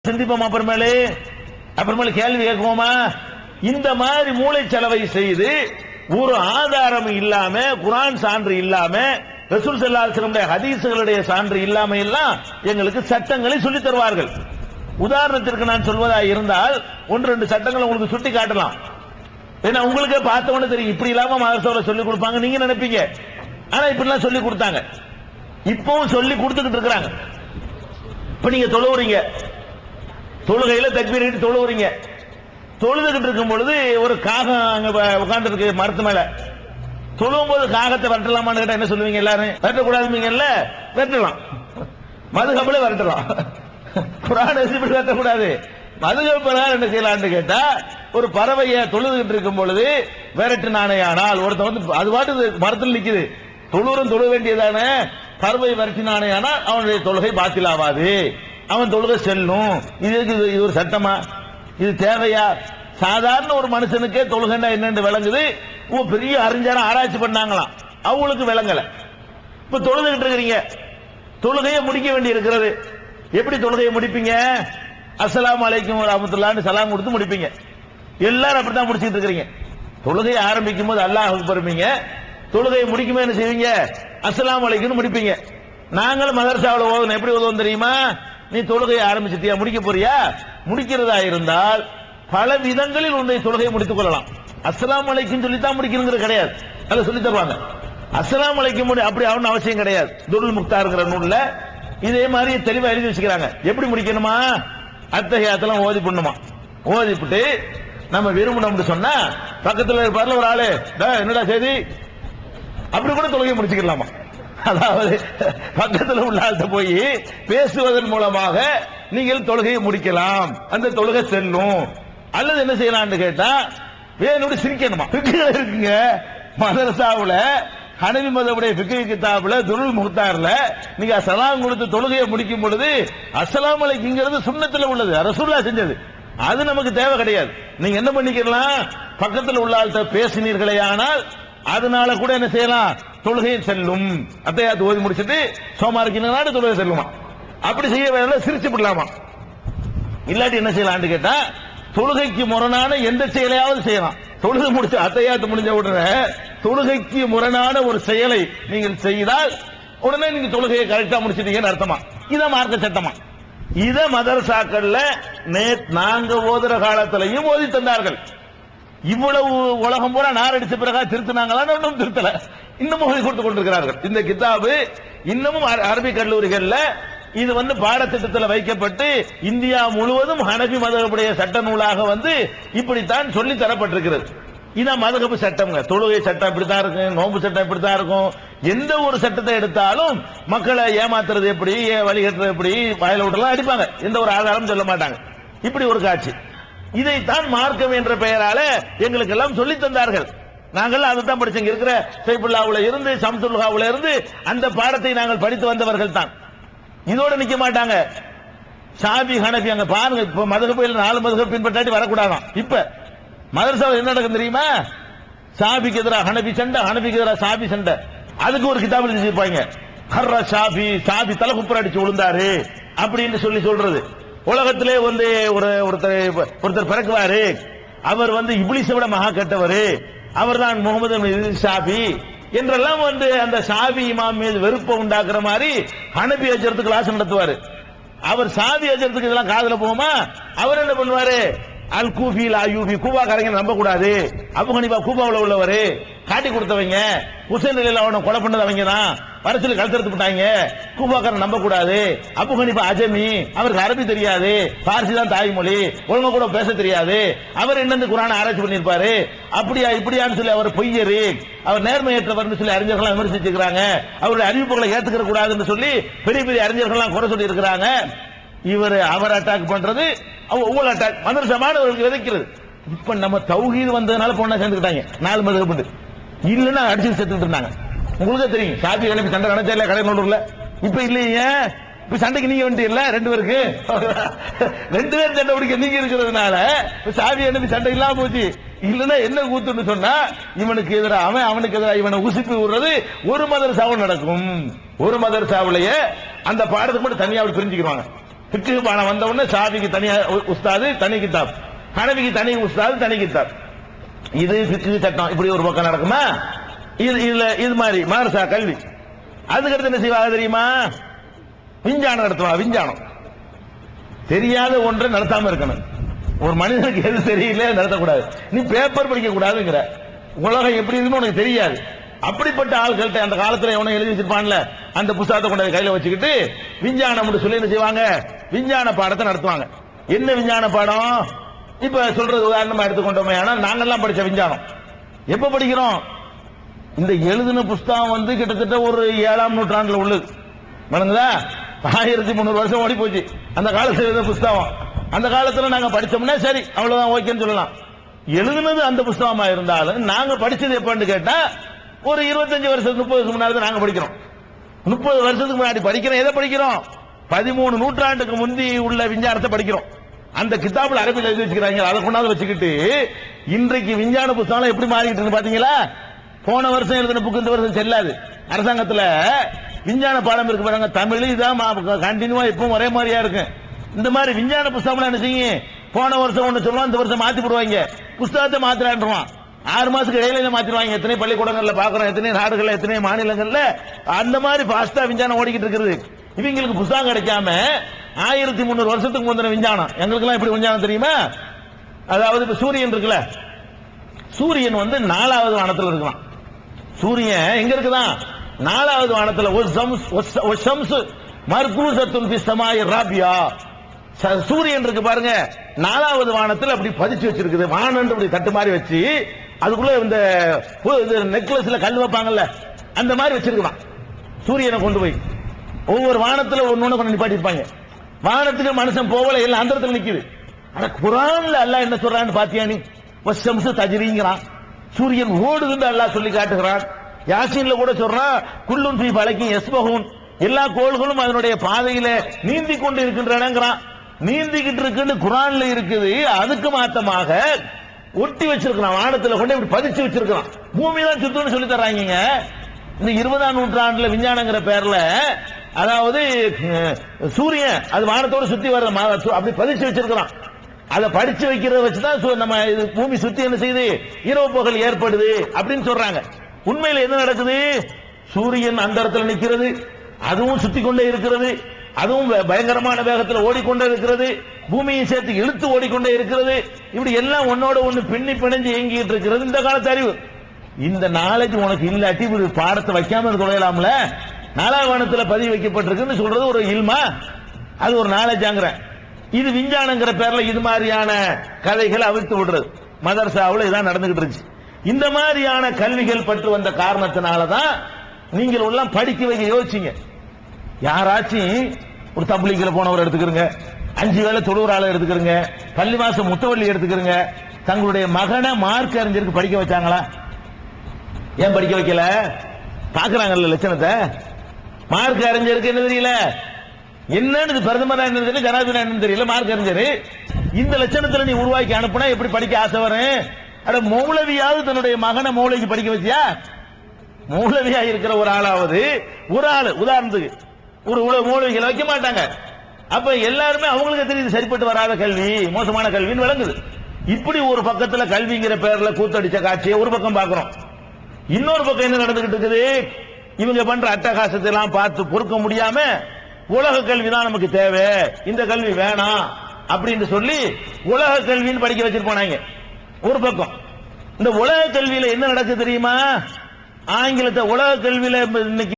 சிந்திப்போம், அப்புறமேல கேள்வி கேட்குவோமா? இந்த மாதிரி மூளை செலவை செய்து ஒரு ஆதாரம் இல்லாம, குர்ஆன் சான்று இல்லாம, ரசூல் ஸல்லல்லாஹு அலைஹி வஸல்லம் ஹதீஸ்களுடைய சான்று இல்லாம எல்லாம் எங்களுக்கு சட்டங்களை சொல்லி தருவார்கள். உதாரணத்திற்கு நான் சொல்வதா இருந்தால் 1-2 சட்டங்களை உங்களுக்கு சுட்டி காட்டலாம். ஏன்னா உங்களுக்கே பார்த்தவொன்னே தெரியும், இப்படி இல்லாம மதரசாவுல சொல்லி கொடுப்பாங்க நீங்க நினைப்பீங்க. ஆனா இப்படிலாம் சொல்லி கொடுத்தாங்க, இப்பவும் சொல்லி கொடுத்துக்கிட்டு இருக்கிறாங்க. இப்ப நீங்க தொழுவுறீங்க, தொழுகையில தக்பீர் தொழுவுறீங்க, தொழுதுகிட்டு இருக்கும் பொழுது ஒரு காகம் அங்க உட்கார்ந்து இருக்கு மரத்து மேல. தொழுவும் போது காகத்தை வரட்டலாமான்னு கேட்டா என்ன சொல்லுவீங்க? எல்லாரும் வரட்டக்கூடாதுங்கல்ல, வரட்டலாம், மதுகபல வரட்டலாம். குர்ஆன் இப்படி வரட்டக்கூடாது. மதுகப் பிரகாரம் என்ன செய்யலாம்னு கேட்டா, ஒரு பறவையை தொழுதுகிட்டு இருக்கும் பொழுது விரட்டு நானேயானால், ஒருத்தன் வந்து அது பாட்டு மரத்தில் நிக்குது, தொழுவரும் தொழ வேண்டியதானே, பறவை விரட்டினானேயானால் அவனுடைய தொழுகை பாத்திலாவாது, அவன் தொழுகை செல்லும். இது ஒரு சட்டமா? இது தேவையா? சாதாரண ஒரு மனுஷனுக்கே தொழுகைன்னா என்னன்னு விளங்குது. பெரிய அறிஞர் ஆராய்ச்சி பண்ணாங்களாம், அவங்களுக்கு விளங்கல. இப்ப தொழுதுகிட்டு இருக்கிறீங்க, தொழுகையை முடிக்க வேண்டி இருக்கிறது. எப்படி தொழுகையை முடிப்பீங்க? அஸ்ஸலாமு அலைக்கும் வரஹ்மத்துல்லாஹ்னு சலாம் கொடுத்து முடிப்பீங்க. எல்லாரும் அப்படித்தான் முடிச்சிட்டு இருக்கிறீங்க. தொழுகையை ஆரம்பிக்கும் போது அல்லாஹ் அக்பர்பீங்க, தொழுகையை முடிக்குமே என்ன செய்வீங்க? அஸ்ஸலாமு அலைக்கும்னு முடிப்பீங்க. நாங்களும் மதரசாவில் ஓதுவோம். எப்படி ஓதுவோம் தெரியுமா? நீ தொழுகையை ஆரம்பிச்சிட்டியா, முடிக்க போறியா? முடிக்கிறதா இருந்தால் பல விதங்களில் உன்னை தொழுகையை முடித்துக் கொள்ளலாம். அஸ்ஸலாமு அலைக்கும் சொல்லித்தான் முடிக்கணுங்கிறது கிடையாது, அதை சொல்லி தருவாங்க. அஸ்ஸலாமு அலைக்கும் அப்படி ஆகணும் அவசியம் கிடையாது. துருல் முக்தார்ங்கிற நூல்ல இதே மாதிரி தெளிவா எழுதி வச்சுக்கிறாங்க. எப்படி முடிக்கணுமா? அத்தஹியாத்தெல்லாம் ஓதி பண்ணுமா, ஓதிப்புட்டு நம்ம விரும்பணும்னு சொன்னா பக்கத்தில் இருப்பார்ல ஒரு ஆளு, என்னடா செய்தி, அப்படி கூட தொழுகையை முடிச்சுக்கலாமா? அதாவது பக்கத்தில் உள்ள ஆள்கிட்ட போய் பேசுவதன் மூலமாக நீங்கள் தொழுகையை முடிக்கலாம், அந்த தொழுகை செல்லும். அல்லது என்ன செய்யலாம்னு கேட்டா, வேணும்னு சிரிக்கணுமா? இருக்குங்க மதரசாவுல ஹனபி மதவுடைய ஃபிக்ஹ் கிதாபுல துருல் முக்தார்ல நீங்க சலாம் கொடுத்து தொழுகையை முடிக்கும் பொழுது அஸ்ஸலாமு அலைக்கும்ங்கிறது சுன்னத்துல உள்ளது, ரசூலுல்லாஹ் செஞ்சது. அது நமக்கு தேவை கிடையாது. நீங்க என்ன பண்ணிக்கலாம்? பக்கத்தில் உள்ள ஆள்கிட்ட பேசினீர்களே ஆனால் அதனால கூட என்ன செய்யலாம்? தொழுகையை செல்லும். அத்தையாத்து ஓதி முடிச்சுட்டு சோமா இருக்கீங்கன்னா தொழுகை செல்லுமா? அப்படி செய்ய வேலை சிரிச்சு விடலாமா? இல்லாட்டி என்ன செய்யலாம்னு கேட்டா, தொழுகைக்கு முரணான எந்த செயலையாவது செய்யலாம். தொழுகை முடிச்சு அத்தையாத்து முடிஞ்ச உடனே தொழுகைக்கு முரணான ஒரு செயலை நீங்கள் செய்தால் உடனே நீங்க தொழுகையை கரெக்டா முடிச்சிட்டீங்கன்னு அர்த்தமா? இத மார்க்க சட்டமா? இத மதரசாக்கள்ல நாங்க ஓதுற காலத்திலையும் ஓதி தந்தார்கள். இவ்வளவு உலகம் பூரா நாரடிச்ச பிறகு திருத்தினாங்களா? ஒன்றும் திருத்தல, இன்னமும் ஓதி கொடுத்து கொண்டிருக்கிறார்கள். இந்த கிதாபு இன்னமும் அரபி கல்லூரிகள்ல இது பாடத்திட்டத்தில் வைக்கப்பட்டு இந்தியா முழுவதும் ஹனபி மதகுடைய சட்ட நூலாக இப்படித்தான் சொல்லி தரப்பட்டிருக்கிறது. இதான் மதகபு சட்டம். தொழுகை சட்டம் இப்படித்தான் இருக்கும், நோன்பு சட்டம் இப்படித்தான் இருக்கும். எந்த ஒரு சட்டத்தை எடுத்தாலும் மக்களை ஏமாத்துறது எப்படி, வழிகட்டுறது எப்படி, வாயில விட்டுலாம் அடிப்பாங்க, எந்த ஒரு ஆதாரம் சொல்ல மாட்டாங்க. இப்படி ஒரு காட்சி. இதைத்தான் மார்க்கம் என்ற பெயரால எங்களுக்கு எல்லாம் சொல்லி தந்தார்கள். நாங்கள் அதுதான் படிச்சோம். இருக்கிற சைஃபுல்லாவுல இருந்து ஷம்சுல்ஹாவுல இருந்து அந்த பாடத்தை நாங்கள் படித்து வந்தவர்கள் தான். இதோட நிக்க மாட்டாங்க. ஷாபி ஹனபி அங்க பாருங்க, இப்ப மதகபையில் 4 மதகப் பின்பற்றாட்டி வரக்கூடாதான். இப்ப மதரசாவில் என்ன நடக்கும் தெரியுமா? ஷாபிக்கு எதிராக ஹனபி சண்டை, ஹனபிக்கு எதிராக ஷாபி சண்டை. அதுக்கு ஒரு கிதாபு எழுதிருப்பாங்க, ஹர்ர ஷாபி, ஷாபி தலை குப்புற அடிச்சு விழுந்தாரு அப்படின்னு சொல்றது. உலகத்திலே ஒருத்தர் பிறக்குவாரு, அவர் இப்லீஸை விட மகா கெட்டவர், அவர் தான் முகமது ஷாபி என்றெல்லாம் அந்த ஷாபி இமாம் மீது வெறுப்பை உண்டாக்குற மாதிரி ஹனபி அஜரத்துக்கு கிளாஸ் நடத்துவாரு. அவர் ஷாபி அஜரத்துக்கு இதெல்லாம் காதுல போகுமா? அவர் என்ன பண்ணுவாரு? அல் கூஃபி அயூபி, கூபாக்காரங்க நம்ப கூடாது, அபு ஹனீஃபா கூபாவுல உள்ளவர், காட்டி கொடுத்தவங்க, ஹுசைன் அலில அவனை கொலை பண்ணதவங்க தான், வரச்சில கழுத்தெடுத்து விட்டாங்க, கூபாக்காரன் நம்ப கூடாது, அபு ஹனீஃபா அஜமி, அவருக்கு அரபி தெரியாது, பார்சி தான் தாய்மொழி, ஒழுங்கா கூட பேச தெரியாது, அவர் என்னன்னு குர்ஆனை ஆராய்ச்சி பண்ணிருப்பாரு, அப்படியா இப்படியான்னு சொல்லி அவர் பொய்யரு, அவர் நேர்மையற்றவர் சொல்லி அறிஞர்கள் விமர்சிச்சிருக்காங்க, அவருடைய அறிவிப்புகளை ஏத்துக்க கூடாதுன்னு சொல்லி பெரிய பெரிய அறிஞர்கள் குறை சொல்லி இருக்கிறாங்க. இவர் அவர் அட்டாக் பண்றது, ஒவ்வொரு அட்டாக் மதரசா மாணவர்களுக்கு விதைக்கிறது. இப்ப நம்ம தௌஹீத் வந்ததுனால பொண்ணா சேர்ந்துக்கிட்டாங்க 4 மதகப், இல்லன்னா அடிச்சு சேர்த்துக்கிட்டு இருந்தாங்க. உங்களுக்கு தெரியும், ஷாபி ஹனபி சண்டை நடந்தா கடைநல்லூர்ல, இப்ப இல்லையே. இப்ப சண்டைக்கு நீங்க வந்துட்டீங்கல்ல, 2 பேருக்கு 2 பேர் சண்டை பிடிக்க நீங்க இருக்கிறதுனால ஷாபி ஹனபி சண்டை இல்லாம போச்சு. இல்லன்னா என்ன கூத்துன்னு சொன்னா, இவனுக்கு எதிராக அவனுக்கு எதிராக இவனை உசுப்பி விடுறது ஒரு மதரசாவில் நடக்கும். ஒரு மதரசாவிலேயே அந்த பாடத்துக்கு மட்டும் தனியா பிரிஞ்சுக்கிறாங்க. ஃபிக்ஹ் பாடம் வந்த உடனே ஷாஃபிக்கு தனி உஸ்தாது தனி கிதாப், ஹனபிக்கு தனி உஸ்தாது தனி கிதாப். இது ஃபிக்ஹ் சட்டம். இப்படி ஒரு பக்கம் நடக்குமா? இது மாதிரி மார்சா கல்வி. அதுக்கடுத்து என்ன செய்வாங்க தெரியுமா? விஞ்ஞானம் நடத்துவாங்க. விஞ்ஞானம் தெரியாத ஒன்றை நடத்தாம இருக்கணும். ஒரு மனிதனுக்கு எது தெரியல நடத்தக்கூடாது. நீ பேப்பர் படிக்க கூடாதுங்கிற, உலகம் எப்படி இருக்குன்னு உனக்கு தெரியாது. அப்படிப்பட்ட ஆள்கள்ட்ட அந்த காலத்துல எவனை எழுதி வச்சிருப்பான்ல, அந்த புத்தகத்தை கொண்டு கையில வச்சுக்கிட்டு விஞ்ஞானம் சொல்லி என்ன செய்வாங்க? விஞ்ஞான பாடத்தை நடத்துவாங்க. என்ன விஞ்ஞான பாடம்? இப்ப சொல்றது உதாரணமா எடுத்துக்கொண்டோமே, ஆனால் நாங்கெல்லாம் படிச்ச விஞ்ஞானம் எப்ப படிக்கிறோம்? இந்த எழுதின புஸ்தகம் கிட்டத்தட்ட ஒரு 7ஆம் நூற்றாண்டுல உள்ளது. வணங்குதா? 1300 வருஷம் ஓடி போச்சு அந்த காலத்துல எழுதின புஸ்தகம். அந்த காலத்துல நாங்க படிச்சோம்னா சரி, அவ்வளவுதான், ஓகேன்னு சொல்லலாம். எழுதுனது அந்த புஸ்தகமா இருந்தாலும் நாங்க படிச்சது எப்பன்னு கேட்டா ஒரு 25 வருஷம் 30 வருஷம் முன்னாடி நாங்க படிக்கிறோம். 30 வருஷத்துக்கு முன்னாடி படிக்கிறோம். எதை படிக்கிறோம்? 13 நூற்றாண்டுக்கு முந்தி உள்ள விஞ்ஞானத்தை படிக்கிறோம். அந்த கிதாபுல அரபியில் எழுதி வச்சுக்கிறாங்க. அதை கொண்டாந்து வச்சுக்கிட்டு இன்றைக்கு விஞ்ஞான புத்தகம் எப்படி மாறிக்கிட்டு இருக்கு பாத்தீங்களா? போன வருஷம் எழுதின புக்கு இந்த வருஷம் செல்லாது. அரசாங்கத்துல விஞ்ஞான பாடம் இருக்கு பாருங்க, தமிழ் இதான் கண்டினியூவா இப்பவும் ஒரே மாதிரியா இருக்கு. இந்த மாதிரி விஞ்ஞான புத்தகம் என்ன செய்யும்? போன வருஷம் ஒண்ணு சொல்லுவான், இந்த வருஷம் மாத்தி போடுவாங்க. புத்தகத்தை மாத்திரான்றான். 6 மாசத்துக்கு இடையில மாத்திடுவாங்க. எத்தனை பள்ளிக்கூடங்கள்ல பாக்குறோம், எத்தனை நாடுகள்ல, எத்தனை மாநிலங்கள்ல அந்த மாதிரி பாஸ்டா விஞ்ஞானம் ஓடிக்கிட்டு இருக்குது. இவங்களுக்கு புத்தகம் கிடைக்காம 1300 வருஷத்துக்கு முந்தின விஞ்ஞானம். எங்களுக்கு எல்லாம் எப்படி விஞ்ஞானம் தெரியுமா? அதாவது இப்ப சூரியன் இருக்குல்ல, சூரியன் 4வது வானத்துல இருக்கலாம். சூரியன் எங்க இருக்குதான்? 4வது வானத்துல. சூரியன் இருக்கு பாருங்க, 4வது வானத்துல அப்படி பதிச்சு வச்சிருக்குது. வானம் அப்படி தட்டு மாதிரி வச்சு அதுக்குள்ள இந்த நெக்லஸ்ல கல் வைப்பாங்கல்ல, அந்த மாதிரி வச்சிருக்கலாம். சூரியனை கொண்டு போய் ஒவ்வொரு வானத்துல ஒன்னு கொண்டு நிப்பாட்டிருப்பாங்க. வானத்துக்கு மனுஷன் போகல, எல்லாம் அந்த இடத்துல நிக்குது. ஆனா குர்ஆன்ல அல்லாஹ் என்ன சொல்றான்னு பாத்தியா நீ? வஷம்சு தஜ்ரீங்கிறான். சூரியன் ஓடுதுன்னு அல்லாஹ் சொல்லி காட்டுகிறான். யாசீன்ல கூட சொல்றான், குல்லுன் ஃபீ ஃபலகின் யஸ்பஹூன், எல்லா கோள்களும் அதனுடைய பாதையில நீந்தி கொண்டு இருக்கின்றனங்கிறான். நீந்திக்கிட்டு இருக்குன்னு குர்ஆன்ல இருக்குது. அதுக்கு மாத்தமாக ஒட்டி வச்சிருக்கான், வானத்துல கொண்டு இப்படி பதிச்சு வச்சிருக்கான். பூமி தான் சுத்துன்னு சொல்லி தர்றாங்க. இந்த 20ஆம் நூற்றாண்டுல விஞ்ஞானங்கிற பேர்ல, அதாவது சூரியன் அது வானத்தோடு சுத்தி வர்ற அப்படி பதிச்சு வச்சிருக்கான். அதை படிச்சு வைக்கிறத வச்சுதான் நம்ம பூமி சுத்தி என்ன செய்யுது, இரவு பகல் ஏற்படுது அப்படின்னு சொல்றாங்க. உண்மையில என்ன நடக்குது? சூரியன் அந்த இடத்துல நிக்கிறது, அதுவும் சுத்தி கொண்டே இருக்கிறது, அதுவும் பயங்கரமான வேகத்தில் ஓடிக்கொண்டே இருக்கிறது, பூமியை சேர்த்து இழுத்து ஓடிக்கொண்டே இருக்கிறது. இப்படி எல்லாம் ஒன்னோட ஒண்ணு பின்னி பிணைஞ்சு இயங்கிட்டு இருக்கிறது இந்த காலத்து அறிவு. இந்த நாலேஜ் உனக்கு இல்லாட்டி ஒரு பாடத்தை வைக்காம தொலையலாம்ல. 4வது வானத்துல பதிவு வைக்கப்பட்டிருக்குன்னு சொல்றது ஒரு இல்மா, அது ஒரு நாலேஜாங்கிற. இது விஞ்ஞானங்கிற பேர்ல இது மாதிரியான கதைகளை அவிழ்த்து விடுறது. மதரசாவுல இதான் நடந்துகிட்டு இருந்துச்சு. இந்த மாதிரியான கல்விகள் பற்றி வந்த காரணத்தினாலதான் நீங்கள் எல்லாம் படிக்க வைக்க யோசிச்சீங்க. யாராச்சும் ஒரு தப்லீக்ல போனவர் எடுத்துக்கிறங்க, 5 வேளை தொழுவுறாளை எடுத்துக்கிறங்க, பள்ளிவாசம் முத்தவள்ளி எடுத்துக்கிறங்க, தங்களுடைய மகனை மார்க் அறிஞருக்கு படிக்க வச்சாங்களா? ஏன் படிக்க வைக்கல? பாக்குறாங்கல்ல லட்சணத்தை. மார்க் அறிஞருக்கு என்ன தெரியல, என்னன்னு பிரதமரா என்ன தெரியல, ஜனாதிபதி என்ன தெரியல, மார்க் அறிஞர். இந்த லட்சணத்துல நீ உருவாக்கி அனுப்புனா எப்படி படிக்க ஆசை வரும்? அட மௌலவியாவது தன்னுடைய மகனை மௌலவிக்கு படிக்க வச்சியா? மௌலவியா இருக்கிற ஒரு ஆளாவது, ஒரு ஆளு உதாரணத்துக்கு ஒரு மௌலவிகளை வைக்க மாட்டாங்க. அப்ப எல்லாருமே அவங்களுக்கு தெரியுது சரிப்பட்டு வராத கல்வி, மோசமான கல்வின்னு விளங்குது. இப்படி ஒரு பக்கத்துல கல்விங்கிற பேர்ல கூத்தடிச்ச காட்சியை ஒரு பக்கம் பாக்குறோம். இன்னொரு பக்கம் என்ன நடந்துகிட்டு இருக்குது? இவங்க பண்ற அட்டகாசத்தை எல்லாம் பார்த்து பொறுக்க முடியாம உலக கல்வி தான் நமக்கு தேவை, இந்த கல்வி வேணாம் அப்படின்னு சொல்லி உலக கல்வின்னு படிக்க வச்சிட்டு போனாங்க. ஒரு பக்கம் இந்த உலக கல்வியில என்ன நடக்குது தெரியுமா? ஆங்கிலத்தை உலக கல்வியில இன்னைக்கு